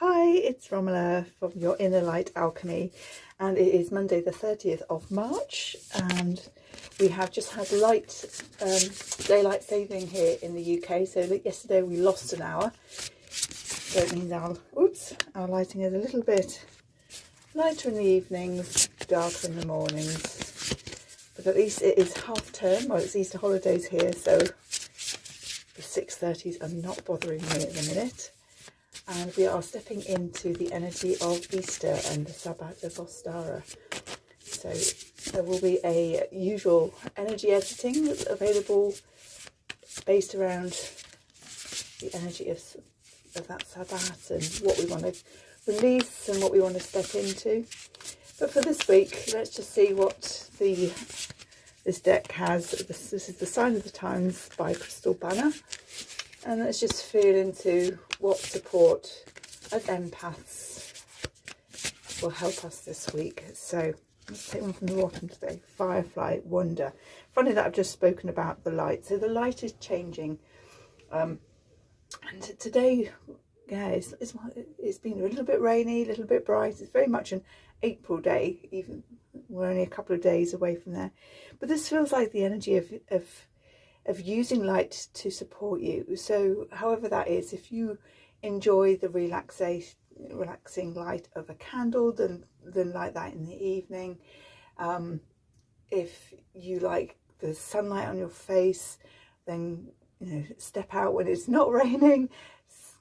Hi, it's Romola from Your Inner Light Alchemy, and it is Monday the 30th of March, and we have just had daylight saving here in the UK. So yesterday we lost an hour, so it means our lighting is a little bit lighter in the evenings, darker in the mornings, but at least it is half term. Well, it's Easter holidays here, so the 6:30s are not bothering me at the minute. And we are stepping into the energy of Easter and the Sabbath of Ostara. So there will be a usual energy editing available based around the energy of that Sabbath and what we want to release and what we want to step into. But for this week, let's just see what this deck has. This is the Sign of the Times by Crystal Banner. And let's just feel into what support as empaths will help us this week. So let's take one from the bottom today. Firefly Wonder. Funny that I've just spoken about the light. So the light is changing. And today, yeah, it's been a little bit rainy, a little bit bright. It's very much an April day. Even we're only a couple of days away from there. But this feels like the energy of using light to support you. So however that is, if you enjoy the relaxing light of a candle, then light that in the evening. If you like the sunlight on your face, then step out when it's not raining,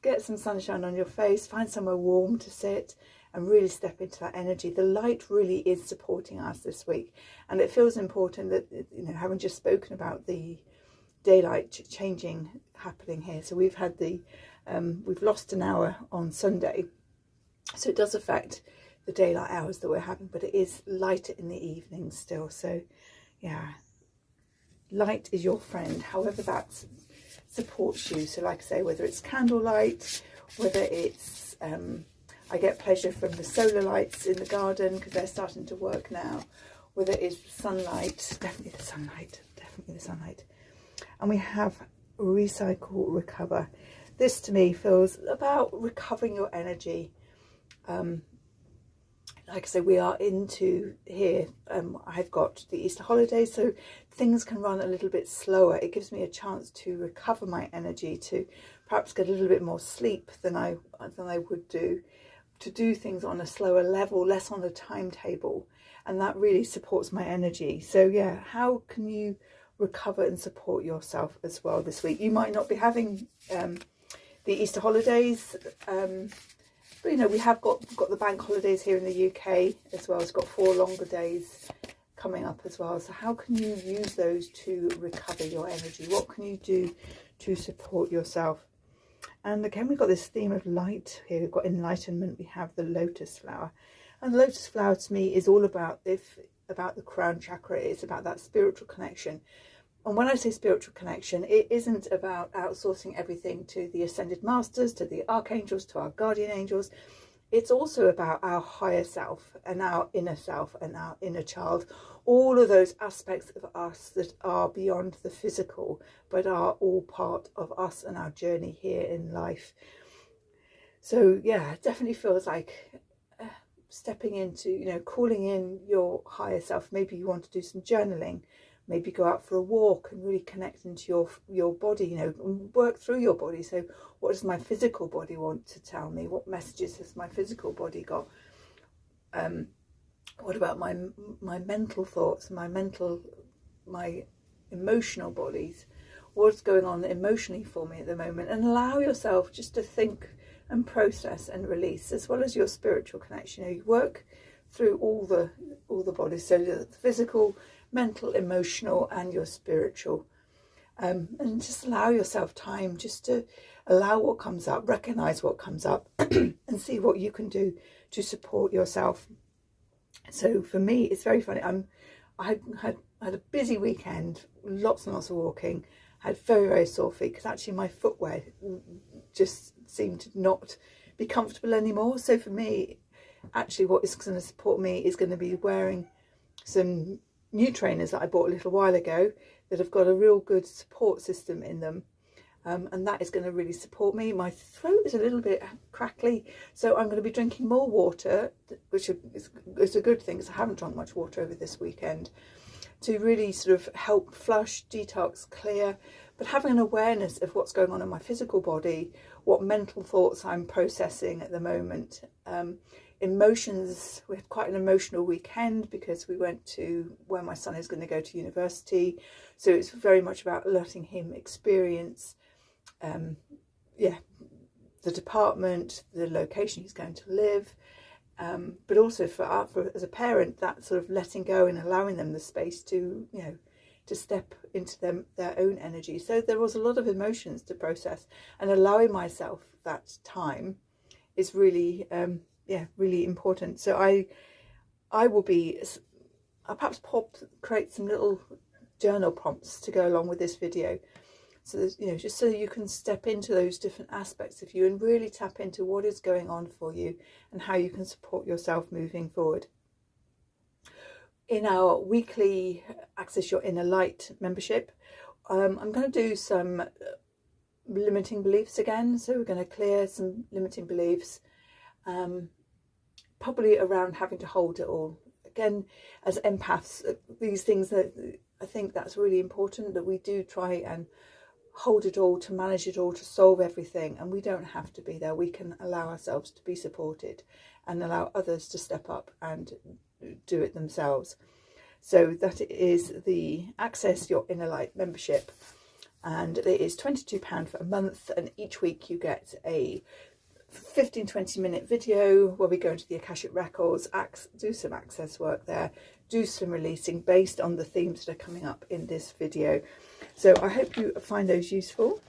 get some sunshine on your face, find somewhere warm to sit and really step into that energy. The light really is supporting us this week, and it feels important that, having just spoken about the daylight changing happening here. So we've had we've lost an hour on Sunday, so it does affect the daylight hours that we're having, but it is lighter in the evening still. So yeah, light is your friend, however that supports you. So like I say, whether it's candlelight, whether it's I get pleasure from the solar lights in the garden because they're starting to work now, whether it's sunlight, definitely the sunlight. And we have recycle, recover. This to me feels about recovering your energy. Like I say, we are into here. I've got the Easter holidays, so things can run a little bit slower. It gives me a chance to recover my energy, to perhaps get a little bit more sleep than I would do, to do things on a slower level, less on a timetable, and that really supports my energy. So yeah, how can you recover and support yourself as well this week? You might not be having the Easter holidays, but we have got the bank holidays here in the UK as well. It's got 4 longer days coming up as well. So how can you use those to recover your energy? What can you do to support yourself? And again, we've got this theme of light here. We've got enlightenment. We have the lotus flower, and the lotus flower to me is all about the crown chakra. It's about that spiritual connection. And when I say spiritual connection, it isn't about outsourcing everything to the ascended masters, to the archangels, to our guardian angels. It's also about our higher self and our inner child, all of those aspects of us that are beyond the physical, but are all part of us and our journey here in life. So yeah, it definitely feels like stepping into, calling in your higher self. Maybe you want to do some journaling, maybe go out for a walk and really connect into your body, and work through your body. So what does my physical body want to tell me? What messages has my physical body got? What about my mental thoughts, my emotional bodies? What's going on emotionally for me at the moment? And allow yourself just to think and process and release, as well as your spiritual connection. You work through all the bodies, so the physical, mental, emotional, and your spiritual, and just allow yourself time just to allow what comes up, recognize what comes up, and see what you can do to support yourself. So for me, it's very funny. I had a busy weekend, lots and lots of walking. Had very, very sore feet because actually my footwear just seemed to not be comfortable anymore. So for me, actually what is going to support me is going to be wearing some new trainers that I bought a little while ago that have got a real good support system in them, and that is going to really support me. My throat is a little bit crackly, so I'm going to be drinking more water, which is a good thing because I haven't drunk much water over this weekend, to really sort of help flush, detox, clear, but having an awareness of what's going on in my physical body, what mental thoughts I'm processing at the moment. Emotions, we had quite an emotional weekend because we went to where my son is going to go to university, so it's very much about letting him experience the department, the location he's going to live, but also for as a parent, that sort of letting go and allowing them the space to, you know, to step into their own energy. So there was a lot of emotions to process, and allowing myself that time is really really important. So I'll perhaps create some little journal prompts to go along with this video, so that, you know, just so you can step into those different aspects of you and really tap into what is going on for you and how you can support yourself moving forward. In our weekly Access Your Inner Light membership, I'm going to do some limiting beliefs again. So we're going to clear some limiting beliefs, probably around having to hold it all. Again, as empaths, these things that I think that's really important, that we do try and hold it all, to manage it all, to solve everything, and we don't have to be there. We can allow ourselves to be supported and allow others to step up and do it themselves. So that is the Access Your Inner Light membership, and it is £22 for a month, and each week you get a 15-20 minute video where we go into the Akashic Records, do some access work there, do some releasing based on the themes that are coming up in this video. So I hope you find those useful.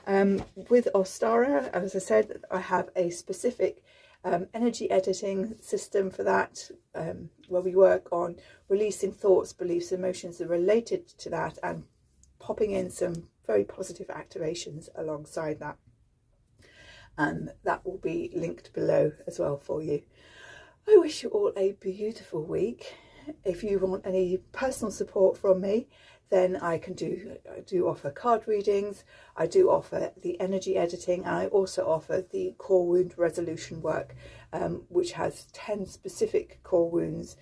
With Ostara, as I said, I have a specific energy editing system for that, where we work on releasing thoughts, beliefs, emotions that are related to that, and popping in some very positive activations alongside that. And that will be linked below as well for you. I wish you all a beautiful week. If you want any personal support from me, then I do offer card readings, I do offer the energy editing, and I also offer the core wound resolution work, which has 10 specific core wounds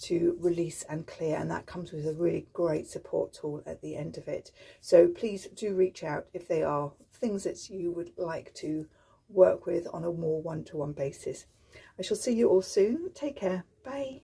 to release and clear, and that comes with a really great support tool at the end of it. So please do reach out if they are things that you would like to work with on a more one-to-one basis. I shall see you all soon. Take care. Bye.